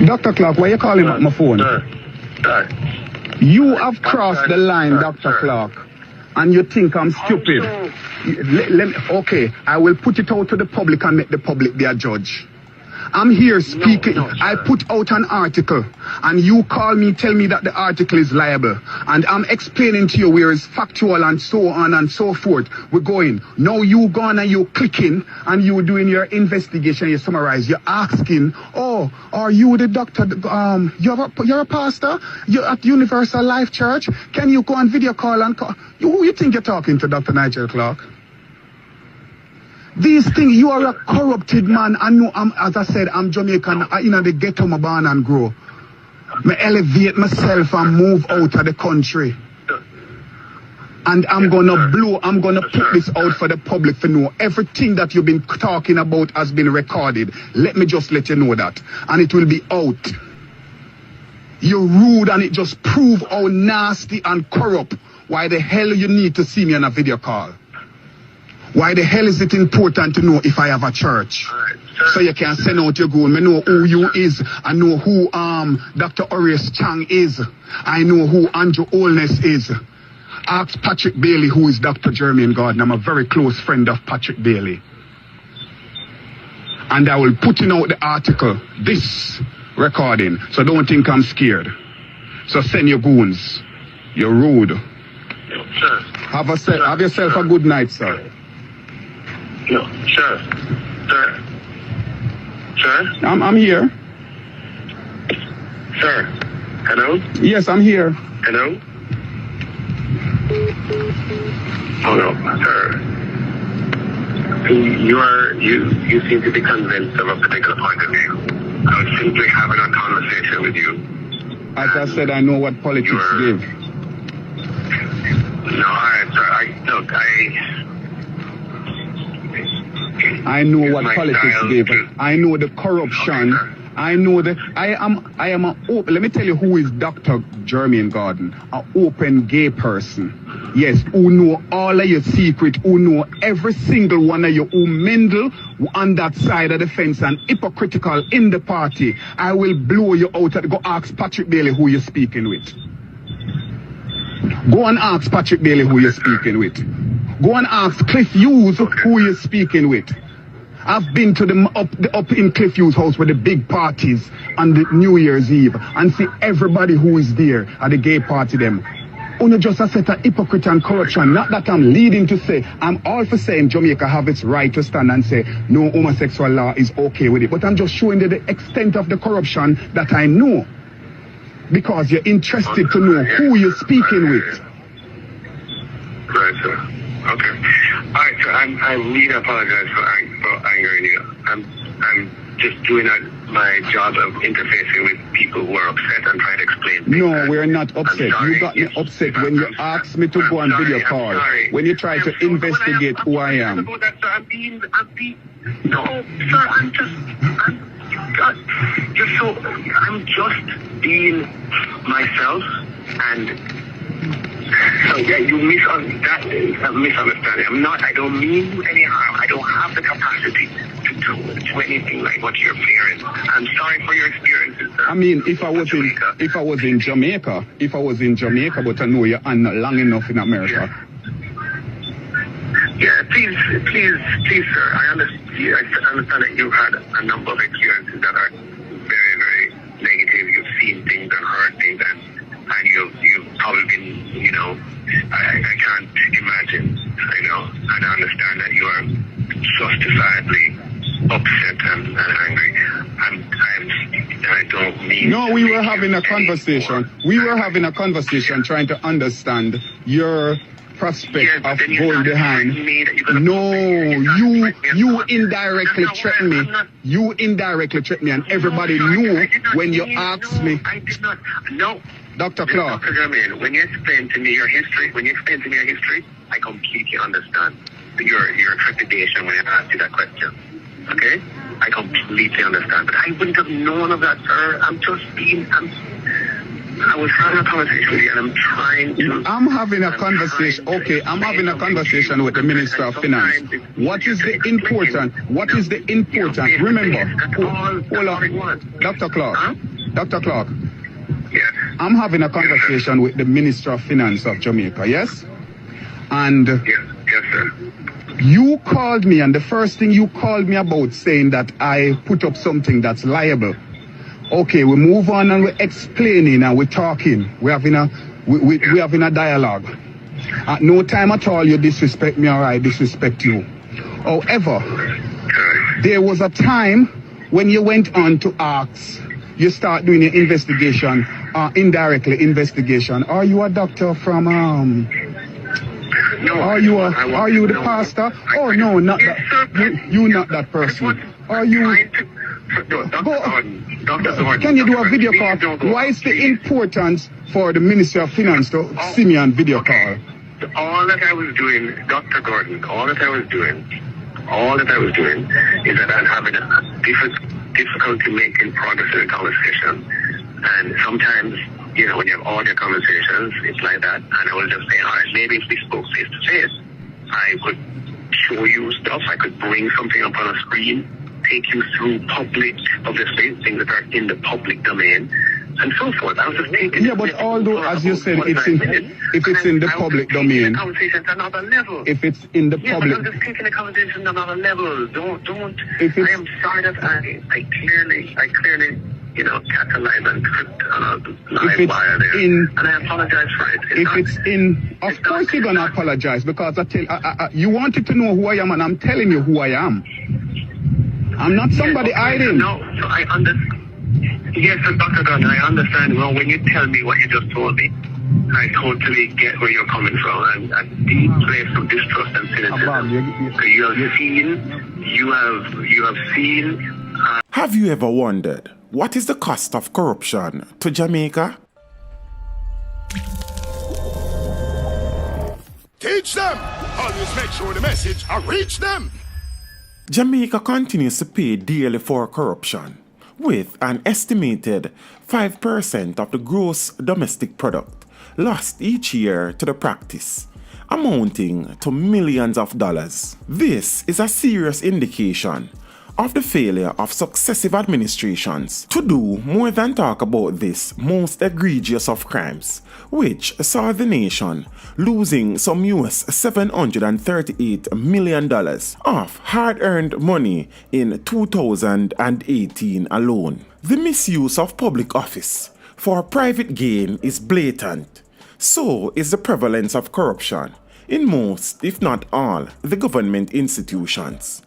Dr. Clark, why are you calling up my phone? Sir. You have crossed the line, Dr. Clark, and you think I'm stupid. Okay, I will put it out to the public and make the public be a judge. I'm here speaking. I put out an article, and you call me, tell me that the article is liable. And I'm explaining to you where it's factual and so on and so forth. We're going. Now you gone and you clicking, and you doing your investigation, you summarize. You're asking, oh, are you the doctor? You're a pastor? You're at Universal Life Church? Can you go on video call and call? Who you think you're talking to, Dr. Nigel Clark? These things, you are a corrupted man. I know, as I said, I'm Jamaican. In the ghetto, I'm born and grow. I elevate myself and move out of the country. And I'm gonna put this out for the public to know. Everything that you've been talking about has been recorded. Let me just let you know that. And it will be out. You're rude, and it just proves how nasty and corrupt. Why the hell you need to see me on a video call? Why the hell is it important to know if I have a church? So you can send out your goon. I know who you is. I know who Dr. Horace Chang is. I know who Andrew Holness is. Ask Patrick Bailey, who is Dr. Jermaine Gordon. I'm a very close friend of Patrick Bailey. And I will put in out the article, this recording. So don't think I'm scared. So send your goons. You're rude. Sure. Have yourself a good night, sir. No, sure. Sir? I'm here. Sir? Hello? Yes, I'm here. Hello? Oh no, sir. You seem to be convinced of a particular point of view. I was simply having a conversation with you. As I said, I know what politics give. No, alright, sir. I know what politics give. I know the corruption. Okay, I know that I am an open. Let me tell you who is Dr. Jermaine Gordon, an open gay person. Yes, who know all of your secret, who know every single one of you, who mingle on that side of the fence and hypocritical in the party. I will blow you out. Go ask Patrick Bailey who you're speaking with. Go and ask Patrick Bailey who you're speaking with. Go and ask Cliff Hughes who you're speaking with. I've been to the up in Cliff Hughes' house with the big parties on the New Year's Eve and see everybody who is there at the gay party them. Only just a set of hypocrite and corruption. Not that I'm leading to say, I'm all for saying Jamaica have its right to stand and say no homosexual law is okay with it. But I'm just showing you the extent of the corruption that I know. Because you're interested to know who you're speaking with. Right, sir. Okay. All right, sir. I really apologize for angering you. I'm just doing my job of interfacing with people who are upset and trying to explain things. No, we're not upset. You got me upset when you asked me to go on video call. When you try to investigate who I am. I'm being. No, sir. I'm just being myself and. So yeah, you misunderstanding. I don't mean you any harm. I don't have the capacity to do anything like what you're fearing. I'm sorry for your experiences, sir. I mean, if I was in Jamaica, but I know you're not long enough in America. Yeah, please, sir. I understand that you've had a number of experiences that are very, very negative. You've seen things and heard things and you've probably been, I can't imagine, and I understand that you are justifiably upset and angry. I don't mean... No, we were having a conversation. We were having a conversation trying to understand your prospect of going behind. No, you indirectly threatened me. You indirectly threatened me, and everybody knew when you asked me. I did not. No. Dr. Clark. Dr. Jermaine, when you explain to me your history, I completely understand your trepidation when I asked you that question. Okay? I completely understand. But I wouldn't have known of that, sir. I'm just being... I was having a conversation with you, and I'm trying to. I'm having a conversation. Okay, I'm having a conversation with the Minister of Finance. What is the important? What is the important? Remember, hold on, Dr. Clark. Huh? Dr. Clark. Yes. I'm having a conversation with the Minister of Finance of Jamaica. Yes, and Yes, sir. you called me, and the first thing you called me about saying that I put up something that's liable. Okay, we move on and we're explaining and we're talking. We're having a dialogue. At no time at all you disrespect me or I disrespect you. However, there was a time when you went on to ask, you start doing your investigation, indirectly investigation. Are you a doctor from No, are you the pastor? Oh no, not that. You not that person. Are you? Dr. Gordon. Can you do a video call? Why is the importance for the Ministry of Finance to see me on video call? All that I was doing, Dr. Gordon, all that I was doing is that I'm having a difficulty making progress in the conversation. And sometimes, when you have all your conversations, it's like that. And I was just saying, all right, maybe if we spoke face to face, I could show you stuff. I could bring something up on a screen, take you through public, obviously, things that are in the public domain, and so forth. I was just taking. Yeah, but although, as you said, if it's in the public domain, the conversation to another level. If it's in the Yeah, public, but I'm just taking the conversation to another level. Don't. If it's, I am sorry that I clearly, catalyze and live wire there, and I apologize for it. Of course you're gonna apologize, because you wanted to know who I am, and I'm telling you who I am. I'm not somebody hiding. No, so I understand. Yes, Dr. Gunn, I understand. Well, when you tell me what you just told me, I totally get where you're coming from, and a deep place of distrust and cynicism. So you have seen. Have you ever wondered what is the cost of corruption to Jamaica? Teach them! Always make sure the message reach them! Jamaica continues to pay dearly for corruption, with an estimated 5% of the gross domestic product lost each year to the practice, amounting to millions of dollars. This is a serious indication of the failure of successive administrations to do more than talk about this most egregious of crimes, which saw the nation losing some US $738 million of hard-earned money in 2018 alone. The misuse of public office for private gain is blatant. So is the prevalence of corruption in most, if not all, the government institutions.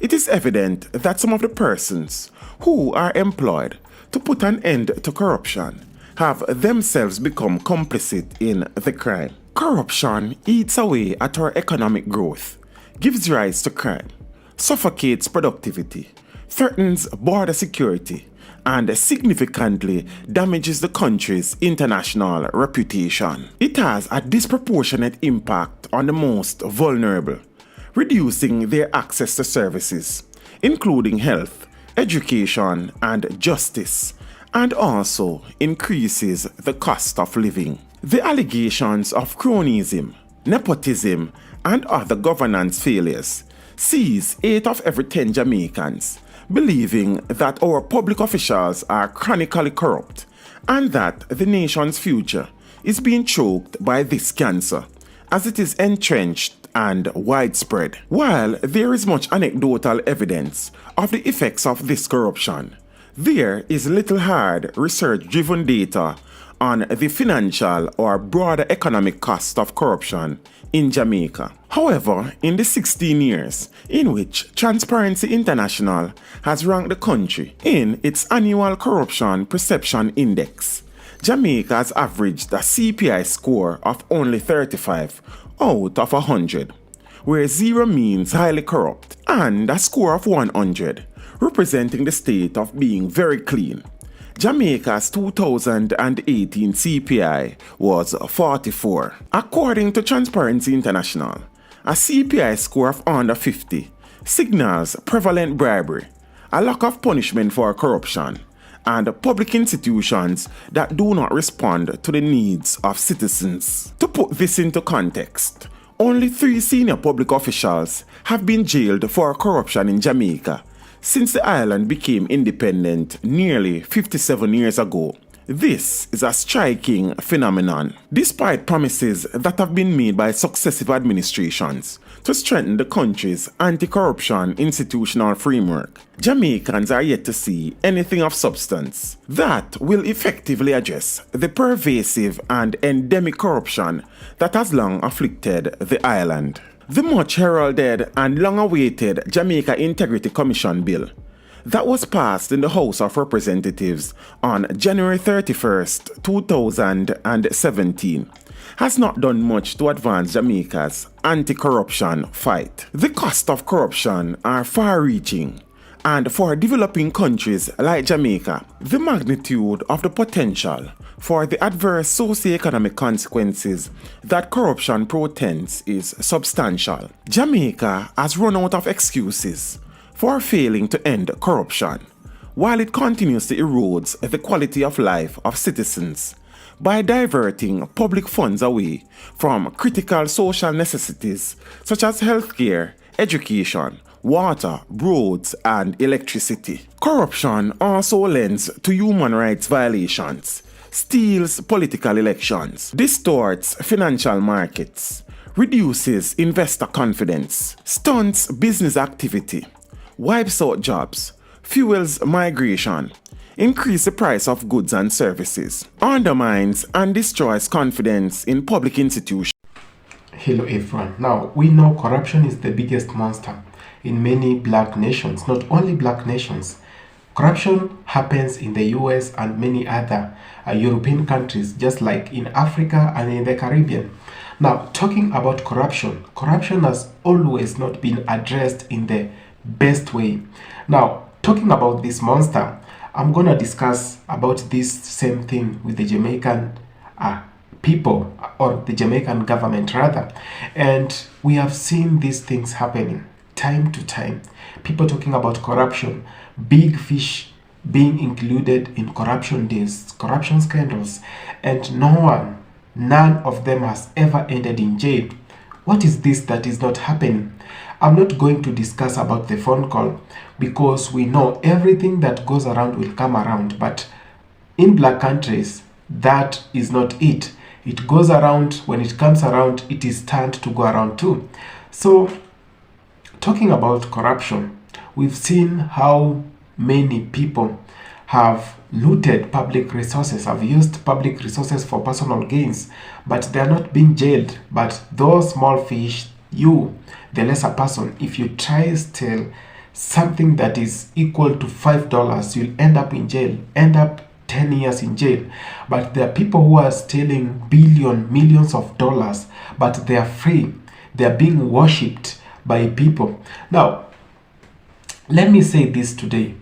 It is evident that some of the persons who are employed to put an end to corruption have themselves become complicit in the crime. Corruption eats away at our economic growth, gives rise to crime, suffocates productivity, threatens border security, and significantly damages the country's international reputation. It has a disproportionate impact on the most vulnerable, reducing their access to services, including health, education, and justice, and also increases the cost of living. The allegations of cronyism, nepotism, and other governance failures sees 8 of every 10 Jamaicans believing that our public officials are chronically corrupt and that the nation's future is being choked by this cancer as it is entrenched and widespread. While there is much anecdotal evidence of the effects of this corruption, there is little hard research-driven data on the financial or broader economic cost of corruption in Jamaica. However, in the 16 years in which Transparency International has ranked the country in its annual Corruption Perception Index, Jamaica has averaged a CPI score of only 35 out of 100, where 0 means highly corrupt, and a score of 100, representing the state of being very clean. Jamaica's 2018 CPI was 44. According to Transparency International, a CPI score of under 50 signals prevalent bribery, a lack of punishment for corruption, and public institutions that do not respond to the needs of citizens. To put this into context, only 3 senior public officials have been jailed for corruption in Jamaica since the island became independent nearly 57 years ago. This is a striking phenomenon. Despite promises that have been made by successive administrations to strengthen the country's anti-corruption institutional framework, Jamaicans are yet to see anything of substance that will effectively address the pervasive and endemic corruption that has long afflicted the island. The much heralded and long-awaited Jamaica Integrity Commission Bill that was passed in the House of Representatives on January 31st, 2017, has not done much to advance Jamaica's anti-corruption fight. The costs of corruption are far-reaching, and for developing countries like Jamaica, the magnitude of the potential for the adverse socio-economic consequences that corruption portends is substantial. Jamaica has run out of excuses for failing to end corruption, while it continues to erode the quality of life of citizens by diverting public funds away from critical social necessities such as healthcare, education, water, roads, and electricity. Corruption also lends to human rights violations, steals political elections, distorts financial markets, reduces investor confidence, stunts business activity, wipes out jobs, fuels migration, increases the price of goods and services, undermines and destroys confidence in public institutions. Hello everyone. Now, we know corruption is the biggest monster in many black nations, not only black nations. Corruption happens in the US and many other European countries, just like in Africa and in the Caribbean. Now, talking about corruption, corruption has always not been addressed in the best way. Now, talking about this monster, I'm gonna discuss about this same thing with the Jamaican people, or the Jamaican government rather. And we have seen these things happening time to time. People talking about corruption, big fish being included in corruption deals, corruption scandals, and none of them has ever ended in jail. What is this that is not happening? I'm not going to discuss about the phone call because we know everything that goes around will come around, but in black countries, that is not it. It goes around. When it comes around, it is turned to go around too. So, talking about corruption, we've seen how many people have looted public resources, have used public resources for personal gains, but they are not being jailed. But those small fish, you, the lesser person, if you try to steal something that is equal to $5, you'll end up in jail, end up 10 years in jail. But there are people who are stealing millions of dollars, but they are free. They are being worshipped by people. Now, let me say this today.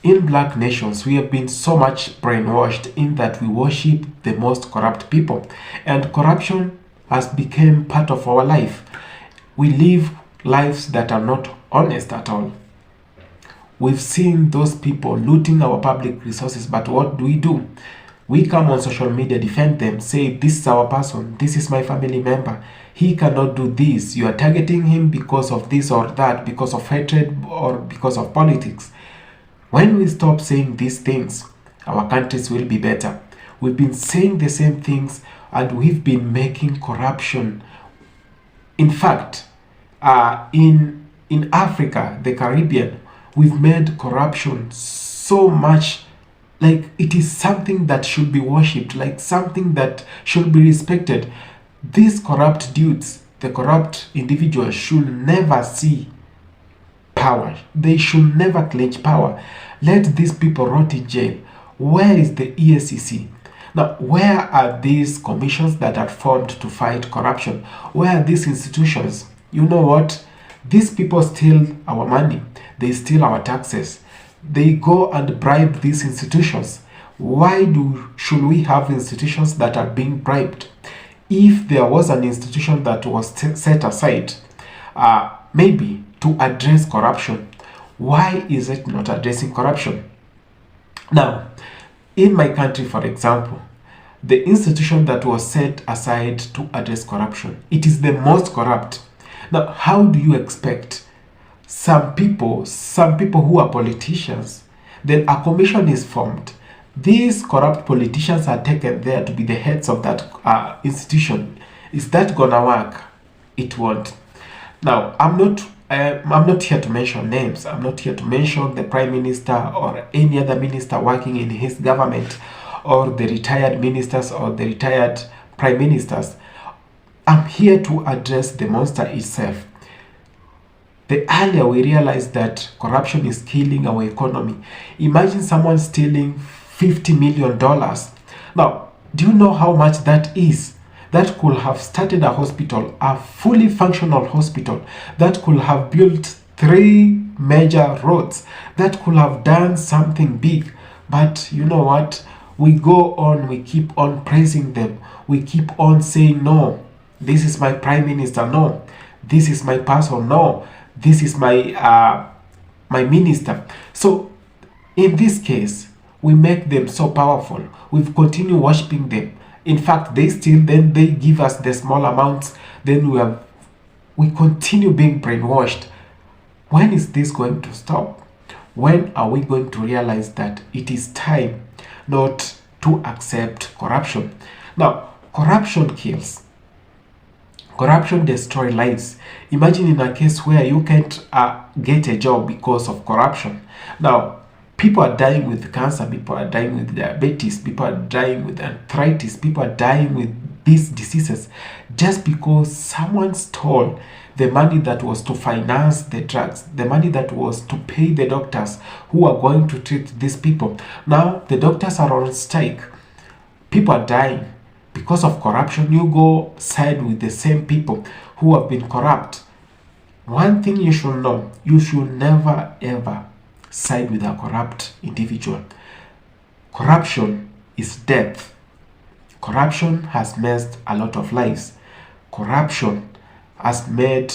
In black nations, we have been so much brainwashed in that we worship the most corrupt people. And corruption has become part of our life. We live lives that are not honest at all. We've seen those people looting our public resources, but what do? We come on social media, defend them, say, this is our person, this is my family member, he cannot do this, you are targeting him because of this or that, because of hatred or because of politics. When we stop saying these things, our countries will be better. We've been saying the same things and we've been making corruption. In fact, in Africa, the Caribbean, we've made corruption so much like it is something that should be worshipped, like something that should be respected. These corrupt dudes, the corrupt individuals, should never see power. They should never clinch power. Let these people rot in jail. Where is the EACC? Now, where are these commissions that are formed to fight corruption? Where are these institutions? You know what? These people steal our money. They steal our taxes. They go and bribe these institutions. Why should we have institutions that are being bribed? If there was an institution that was set aside, maybe to address corruption, why is it not addressing corruption? Now, in my country, for example, the institution that was set aside to address corruption, it is the most corrupt. Now, how do you expect some people who are politicians, then a commission is formed. These corrupt politicians are taken there to be the heads of that institution. Is that gonna work? It won't. Now, I'm not here to mention names. I'm not here to mention the prime minister or any other minister working in his government, or the retired ministers or the retired prime ministers. I'm here to address the monster itself. The earlier we realize that corruption is killing our economy. Imagine someone stealing $50 million. Now, do you know how much that is? That could have started a hospital, a fully functional hospital. That could have built 3 major roads. That could have done something big. But you know what? We go on, we keep on praising them. We keep on saying, no, this is my prime minister. No, this is my person. No, this is my minister. So in this case, we make them so powerful. We've continued worshiping them. In fact, they give us the small amounts. Then we continue being brainwashed. When is this going to stop? When are we going to realize that it is time not to accept corruption? Now, corruption kills. Corruption destroys lives. Imagine in a case where you can't get a job because of corruption. Now, people are dying with cancer, people are dying with diabetes, people are dying with arthritis, people are dying with these diseases just because someone stole the money that was to finance the drugs, the money that was to pay the doctors who are going to treat these people. Now, the doctors are on strike. People are dying. Because of corruption, you go side with the same people who have been corrupt. One thing you should know, you should never ever side with a corrupt individual. Corruption is death. Corruption has messed a lot of lives. Corruption has made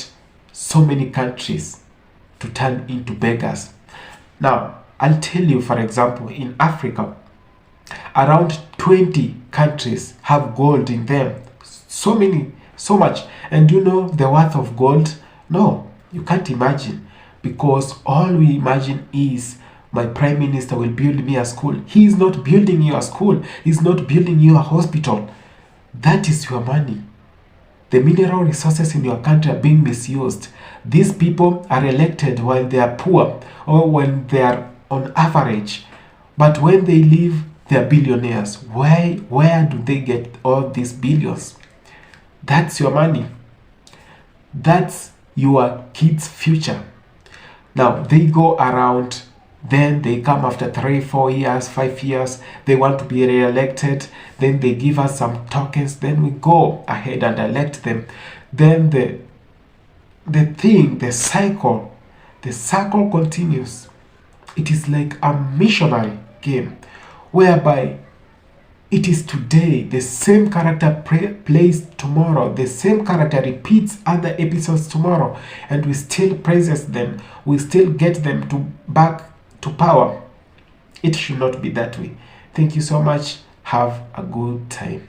so many countries to turn into beggars. Now, I'll tell you, for example, in Africa, around 20 countries have gold in them. So much. And you know the worth of gold? No, you can't imagine. Because all we imagine is my prime minister will build me a school. He is not building you a school. He's not building you a hospital. That is your money. The mineral resources in your country are being misused. These people are elected while they are poor or when they are on average. But when they leave, they are billionaires. Where do they get all these billions? That's your money. That's your kids' future. Now, they go around, then they come after 3, 4 years, 5 years, they want to be re-elected, then they give us some tokens, then we go ahead and elect them. Then the cycle continues. It is like a missionary game, whereby it is today, the same character plays tomorrow, the same character repeats other episodes tomorrow, and we still praises them, we still get them back to power. It should not be that way. Thank you so much. Have a good time.